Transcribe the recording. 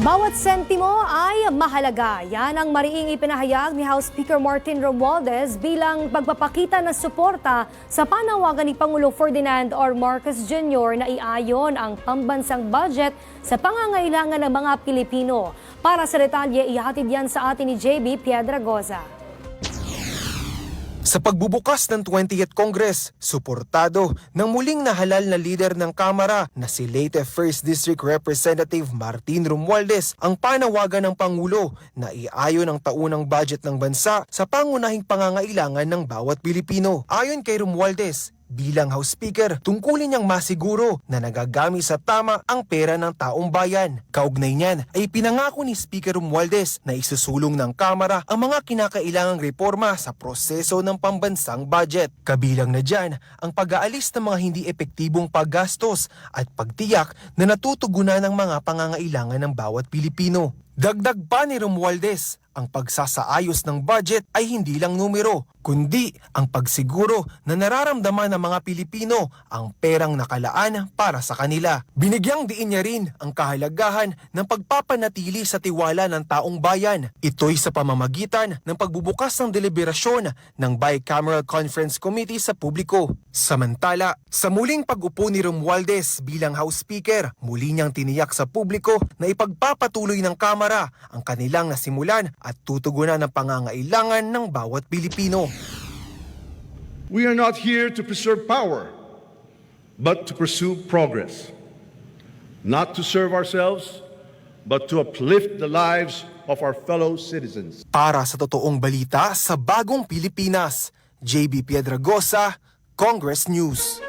Bawat sentimo ay mahalaga. Yan ang mariing ipinahayag ni House Speaker Martin Romualdez bilang pagpapakita ng suporta sa panawagan ni Pangulo Ferdinand R. Marcos Jr. na iayon ang pambansang budget sa pangangailangan ng mga Pilipino. Para sa detalye, ihatid yan sa atin ni JB Piedragoza. Sa pagbubukas ng 20th Congress, suportado ng muling nahalal na lider ng Kamara na si Leyte 1st District Representative Martin Romualdez ang panawagan ng Pangulo na iayon ang taunang budget ng bansa sa pangunahing pangangailangan ng bawat Pilipino. Ayon kay Romualdez, bilang House Speaker, tungkulin niyang masiguro na nagagamit sa tama ang pera ng taong bayan. Kaugnay niyan ay pinangako ni Speaker Romualdez na isusulong ng Kamara ang mga kinakailangang reforma sa proseso ng pambansang budget. Kabilang na dyan ang pag-aalis ng mga hindi epektibong paggastos at pagtiyak na natutugunan ng mga pangangailangan ng bawat Pilipino. Dagdag pa ni Romualdez, ang pagsasaayos ng budget ay hindi lang numero, kundi ang pagsiguro na nararamdaman ng mga Pilipino ang perang nakalaan para sa kanila. Binigyang diin niya rin ang kahalagahan ng pagpapanatili sa tiwala ng taong bayan. Ito'y sa pamamagitan ng pagbubukas ng deliberasyon ng Bicameral Conference Committee sa publiko. Samantala, sa muling pag-upo ni Romualdez bilang House Speaker, muli niyang tiniyak sa publiko na ipagpapatuloy ng Kamara ang kanilang nasimulan at tutugunan ng pangangailangan ng bawat Pilipino. We are not here to preserve power, but to pursue progress. Not to serve ourselves, but to uplift the lives of our fellow citizens. Para sa totoong balita sa Bagong Pilipinas, JB Piedragoza, Congress News.